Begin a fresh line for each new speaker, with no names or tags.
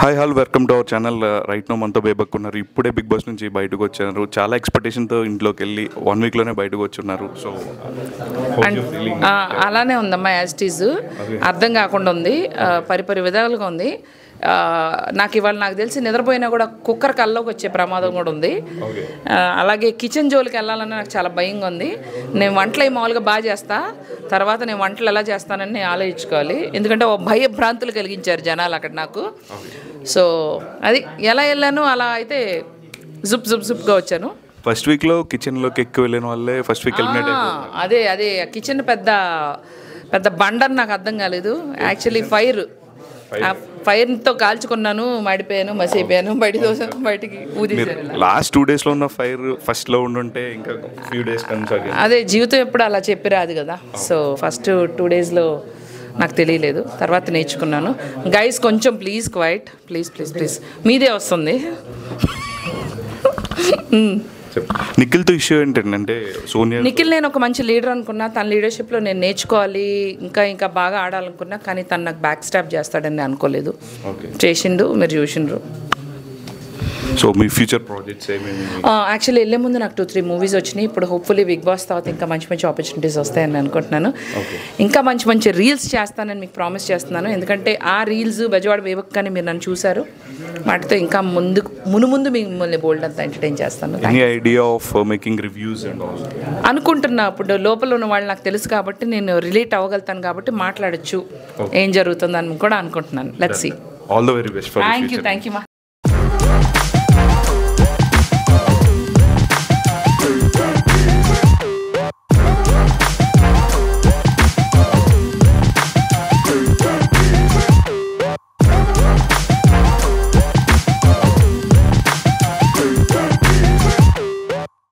Hi all welcome to our channel. Right now మనతో బేబక్ ఉన్నారు. ఇప్పుడే బిగ్ బాస్ నుంచి బయటకు వచ్చారు. చాలా ఎక్స్పెక్టేషన్తో ఇంట్లోకి వెళ్ళి 1 వీక్లోనే బయటకు వచ్చున్నారు. సో
అలానే ఉందమ్మా, యాజ్ ఇట్ ఈజ్. అర్థం కాకుండా ఉంది, పరిపరి విధాలుగా ఉంది. నాకు తెలిసి నిద్రపోయినా కూడా కుక్కర్ కల్లోకి వచ్చే ప్రమాదం కూడా ఉంది. అలాగే కిచెన్ జోలికి వెళ్ళాలని నాకు చాలా భయంగా ఉంది. నేను వంటలు మామూలుగా బాగా చేస్తా, తర్వాత నేను వంటలు ఎలా చేస్తానని ఆలోచించుకోవాలి. ఎందుకంటే ఓ భయభ్రాంతులు కలిగించారు జనాలు అక్కడ నాకు. సో అది ఎలా వెళ్ళాను అలా అయితే జుప్గా వచ్చాను.
ఫస్ట్ వీక్లో కిచెన్లోకి ఎక్కువ వెళ్ళిన వాళ్ళే ఫస్ట్ వీక్ ఎలిమినేట్
అదే కిచెన్ పెద్ద బండర్ నాకు అర్థం కాలేదు. యాక్చువల్లీ ఫైర్తో కాల్చుకున్నాను, మాడిపోయాను, మసైపోయాను, బయటికి ఊదేశారు.
లాస్ట్ 2 daysలో ఉన్న ఫైర్ ఫస్ట్లో ఉండుంటే ఇంకా ఫ్యూ డేస్ కన్సాగి.
అదే జీవితం ఎప్పుడు అలా చెప్పి రాదు కదా. సో ఫస్ట్ 2 daysలో నాకు తెలియలేదు, తర్వాత నేర్చుకున్నాను. గైస్ కొంచెం ప్లీజ్ క్వైట్, ప్లీజ్ మీదే వస్తుంది.
నిఖిల్తో ఇష్యూ ఏంటంటే సోనియా
నిఖిల్ నేను ఒక మంచి లీడర్ అనుకున్నా, తన లీడర్షిప్లో నేను నేర్చుకోవాలి, ఇంకా బాగా ఆడాలనుకున్నా. కానీ తను నాకు బ్యాక్ స్టాప్ చేస్తాడని అనుకోలేదు. చేసిండు, మీరు చూసిండ్రు.
సో మీ ఫ్యూచర్ ప్రాజెక్ట్స్ ఏమేమి?
యాక్చువల్లీ వెళ్ళే ముందు నాకు 2-3 మూవీస్ వచ్చినాయి. ఇప్పుడు హోప్ఫుల్లీ బిగ్ బాస్ తర్వాత ఇంకా మంచి ఆపర్చునిటీస్ వస్తాయని అనుకుంటున్నాను. ఇంకా మంచి రీల్స్ చేస్తానని మీకు ప్రామిస్ చేస్తున్నాను. ఎందుకంటే ఆ రీల్స్ బెజవాడ బేబక్ కానీ మీరు నన్ను చూశారు, వాటితో ఇంకా ముందు మిమ్మల్ని బోల్డ్ అంతా ఎంటర్టైన్ చేస్తాను.
Any idea of making reviews and all
అనుకుంటున్నా. ఇప్పుడు లోపల ఉన్న వాళ్ళు నాకు తెలుసు కాబట్టి నేను రిలేట్ అవ్వగలుగుతాను కాబట్టి మాట్లాడచ్చు ఏం జరుగుతుందని కూడా అనుకుంటున్నాను. Let's see.
All the very best for
thank you మా.